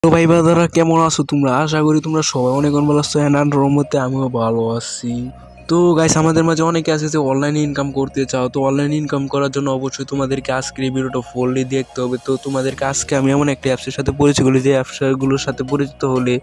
তো ভাই বাদারা কেমন আছো তোমরা? আশা করি তোমরা সবাই অনেক ভালো আছো। রহমতে আমিও ভালো আছি। তো গাইস, আমাদের মাঝে অনেকে আছে যে অনলাইনে ইনকাম করতে চাও। তো অনলাইন ইনকাম করার জন্য অবশ্যই তোমাদেরকে আজকের এই ভিডিওটা ফুললি দেখতে হবে। তো তোমাদেরকে আজকে আমি এমন একটা অ্যাপসের সাথে পরিচয় করি, যে অ্যাপসগুলোর সাথে পরিচিত হলে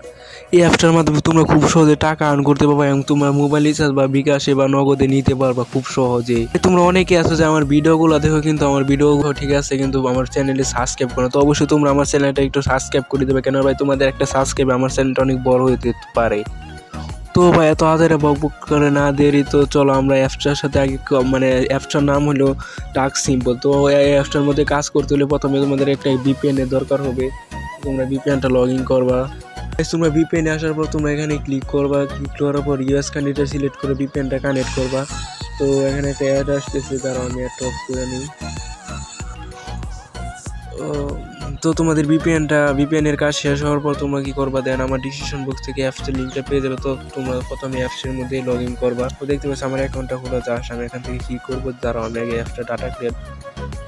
এই অ্যাপসটার মাধ্যমে তোমরা খুব সহজে টাকা আর্ন করতে পারবা এবং তোমার মোবাইল রিচার্জ বা বিকাশে বা নগদে নিতে পারবা খুব সহজে। তোমরা অনেকে আছো যে আমার ভিডিওগুলো দেখো, কিন্তু আমার ভিডিওগুলো ঠিক আছে, কিন্তু আমার চ্যানেলে সাবস্ক্রাইব করো। তো অবশ্যই তোমরা আমার চ্যানেলটা একটু সাবস্ক্রাইব করে দেবে, কেন ভাই তোমাদের একটা সাবস্ক্রাইব আমার চ্যানেলটা অনেক বড় হতে পারে। তো ভাই এত আধারে বকবক করে না দেরি, তো চলো আমরা অ্যাপসটার সাথে আগে মানে অ্যাপসটার নাম হলো টাস্ক সিম্পল। তো এই অ্যাপসটার মধ্যে কাজ করতে হলে প্রথমে তোমাদের একটা VPN এর দরকার হবে। তোমরা VPNটা লগ ইন করবা। তোমরা VPN আসার পর তোমরা এখানে ক্লিক করবা। ক্লিক করার পর ইউএস কান্ট্রিটা সিলেক্ট করে VPNটা কানেক্ট করবা। তো এখানে একটা অ্যাড আসতেছে, তারা আমি একটা অফ করে নিই। তো তোমাদের VPN এর কাজ শেষ হওয়ার পর তোমরা কি করবা, দেন আমার ডিসক্রিপশন বক্স থেকে অ্যাপসের লিঙ্কটা পেয়ে যাবে। তো তোমরা প্রথমে অ্যাপসের মধ্যে লগ ইন করবা। তো দেখতে পাচ্ছ আমার অ্যাকাউন্টটা খোলা যাস। আমি এখান থেকে কি করবো, দাঁড়াও আমি আগে অ্যাপসটা ডাটা ক্লিয়ার।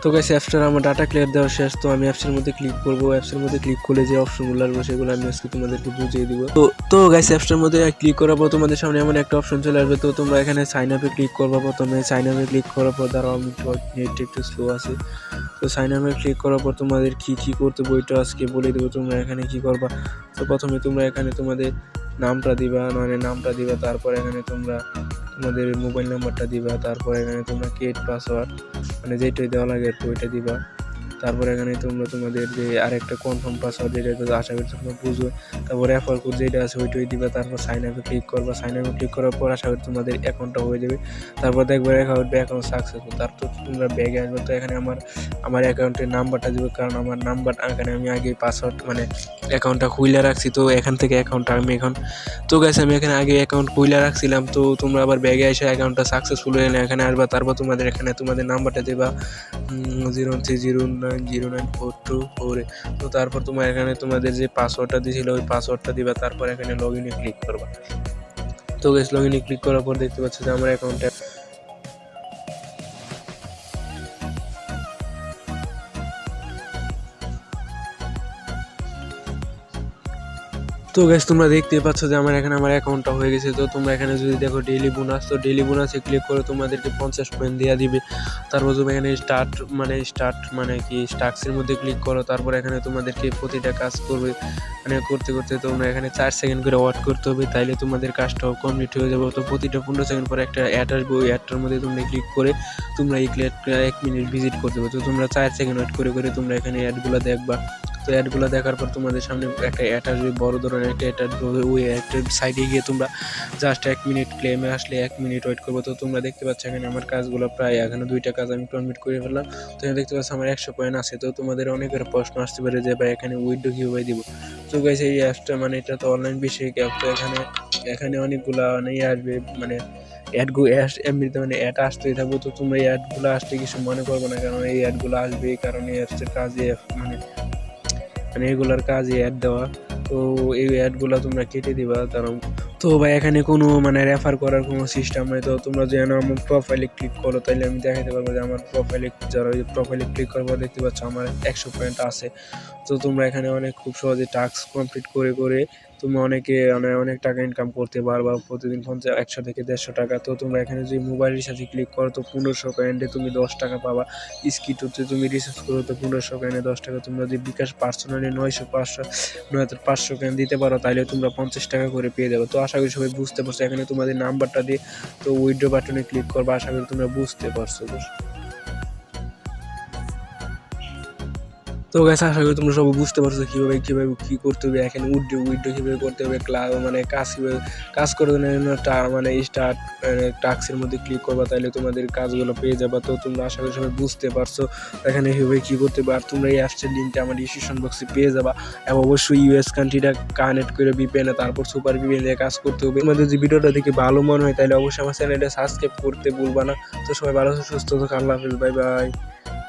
তো গাইস, অ্যাপসটার আমার ডাটা ক্লিয়ার দেওয়া শেষ। তো আমি অ্যাপসের মধ্যে ক্লিক করবো। অ্যাপসের মধ্যে ক্লিক করলে যে অপশনগুলো আসবে সেগুলো আমি আজকে তোমাদেরকে বুঝিয়ে দিব। তো গাইস, অ্যাপসটার মধ্যে ক্লিক করার পর তোমাদের সামনে এমন একটা অপশন চলে আসবে। তো তোমরা এখানে সাইন আপে ক্লিক করবা। প্রথমে সাইন আপে ক্লিক করার পর, দাঁড়াও আমি নেট একটু স্লো আছে। তো সাইন আপে ক্লিক করার পর তোমাদের কি করতে বইটা আজকে বলে দেবো। তোমরা এখানে কি করবা, তো প্রথমে তোমরা এখানে তোমাদের নামটা দিবা, তারপর এখানে তোমরা তোমাদের মোবাইল নাম্বারটা দিবা। তারপর এখানে তোমরা ক্রিয়েট পাসওয়ার্ড, মানে যেটাই দেওয়া লাগে আর কি ওইটা দিবা। তারপর এখানে তোমরা তোমাদের যে আরেকটা কনফার্ম পাসওয়ার্ড, যেটা আশা করি তোমরা বুঝো। তারপর রেফার কোড যেটা আছে ওইটাই দিবা। তারপর সাইন আপে ক্লিক করবা। সাইন আপে ক্লিক করার পর আশা করি তোমাদের অ্যাকাউন্টটা হয়ে যাবে। তারপর দেখবে অ্যাকাউন্ট সাকসেসফুল। তারপর তোমরা ব্যাগে আসবে। তো এখানে আমার অ্যাকাউন্টের নাম্বারটা দিবে, কারণ আমার নাম্বার এখানে আমি আগে পাসওয়ার্ড মানে অ্যাকাউন্টটা খুলে রাখছি। তো এখান থেকে অ্যাকাউন্টটা আমি এখন, তো গেছে আমি এখানে আগে অ্যাকাউন্ট খুলে রাখছিলাম। তো তোমরা আবার ব্যাগে এসে অ্যাকাউন্টটা সাকসেসফুল হয়ে এখানে আসবা। তারপর তোমাদের এখানে তোমাদের নাম্বারটা দেবা 030090942 তো তারপর তোমার এখানে তোমাদের যে পাসওয়ার্ডটা দিয়েছিল ওই পাসওয়ার্ডটা দিবা। তারপর এখানে লগ ইনে ক্লিক করবা। তো গাইস, লগ ইনে ক্লিক করার পর দেখতে পাচ্ছ যে আমার অ্যাকাউন্টটা, তো গাইস তোমরা দেখতে পাচ্ছ যে আমার অ্যাকাউন্টটা হয়ে গেছে। তো তোমরা এখানে যদি দেখো ডেইলি বোনাস, তো ডেইলি বোনাসে ক্লিক করে তোমাদেরকে 50 পয়েন্ট দেওয়া দিবে। তারপর তুমি এখানে স্টার্ট মানে কি স্টাক্সের মধ্যে ক্লিক করো। তারপর এখানে তোমাদেরকে প্রতিটা কাজ করতে করতে তোমরা এখানে 4 সেকেন্ড করে ওয়েট করতে হবে, তাইলে তোমাদের কাজটাও কমপ্লিট হয়ে যাবে। তো প্রতিটা 15 সেকেন্ড পরে একটা অ্যাড আসবে, ওই অ্যাডটার মধ্যে তোমরা ক্লিক করে তোমরা এই 1 মিনিট ভিজিট করতে হবে। তো তোমরা 4 সেকেন্ড ওয়েট করে তোমরা এখানে অ্যাডগুলো দেখবা। তো অ্যাডগুলো দেখার পর তোমাদের সামনে একটা অ্যাড আসবে, বড় ধরনের একটা অ্যাড আসবে। ওই অ্যাডের সাইডে গিয়ে তোমরা জাস্ট 1 মিনিট, ক্লেমে আসলে 1 মিনিট ওয়েট করবো। তো তোমরা দেখতে পাচ্ছ এখানে আমার কাজগুলো প্রায় এখানে 2টা কাজ আমি কমপ্লিট করে ফেললাম। তো এখানে দেখতে পাচ্ছ আমার 100 পয়েন্ট আছে। তো তোমাদের অনেকের প্রশ্ন আসতে পারে যে ভাই এখানে উইথড্র কীভাবে দিব। তো গাইস, এই অ্যাপসটা এটা তো অনলাইন বিষয়ক অ্যাপ। তো এখানে অনেকগুলা আসবে, এমনিতে অ্যাড আসতেই থাকবে। তো তোমরা এই অ্যাডগুলো আসতে কিছু মনে করবো না, কারণ এই অ্যাডগুলো আসবে, কারণ এই অ্যাপসের কাজে এগুলার কাজে অ্যাড দেওয়া। তো এই অ্যাডগুলো তোমরা কেটে দিবা। কারণ তো ভাই এখানে কোনো রেফার করার কোনো সিস্টেম নেই। তো তোমরা যেন আমার প্রোফাইলে ক্লিক করো, তাইলে আমি দেখাতে পারবো যে আমার প্রোফাইলে ক্লিক করবো দেখতে পাচ্ছ আমার 100 পয়েন্ট আছে। তো তোমরা এখানে খুব সহজে টাস্ক কমপ্লিট করে তুমি অনেক টাকা ইনকাম করতে পারবা প্রতিদিন 100 থেকে 150 টাকা। তো তোমরা এখানে যদি মোবাইল রিচার্জে ক্লিক করো তো 1500 কয়েন্টে তুমি 10 টাকা পাবা। স্কিটোতে তুমি রিচার্জ করো তো 1500 কয়েন্টে 10 টাকা। তোমরা যদি বিকাশ পার্সোনালি 9500 কয়েন দিতে পারো, তাহলে তোমরা 50 টাকা করে পেয়ে যাবে। তো আশা করি সবাই বুঝতে পারছো। এখানে তোমাদের নাম্বারটা দিয়ে তো উইথড্র বাটনে ক্লিক করবা। আশা করি তোমরা বুঝতে পারছো। তো গাইস, আশা করি তোমরা সবাই বুঝতে পারছো কিভাবে কি করতে হবে। এখানে উইথড্র কিভাবে করতে হবে, কাজ করে স্টার্ট টাস্কের মধ্যে ক্লিক করবা, তাহলে তোমাদের কাজগুলো পেয়ে যাবা। তো তোমরা আশা করি সবাই বুঝতে পারছো এখানে কিভাবে কি করতে হবে। আর তোমরা এই অ্যাপসের লিঙ্কটা আমার ডিসক্রিপশন বক্সে পেয়ে যাবা। এবং অবশ্যই ইউএস কান্ট্রিটা কানেক্ট করে VPN-এ, তারপর সুপার VPN দিয়ে কাজ করতে হবে। তোমাদের যদি ভিডিওটা দেখে ভালো মনে হয় তাহলে অবশ্যই আমার চ্যানেলটা সাবস্ক্রাইব করতে ভুলবা না। তো সবাই ভালো সুস্থ থাকো, আল্লাহ হাফেজ, বাই বাই।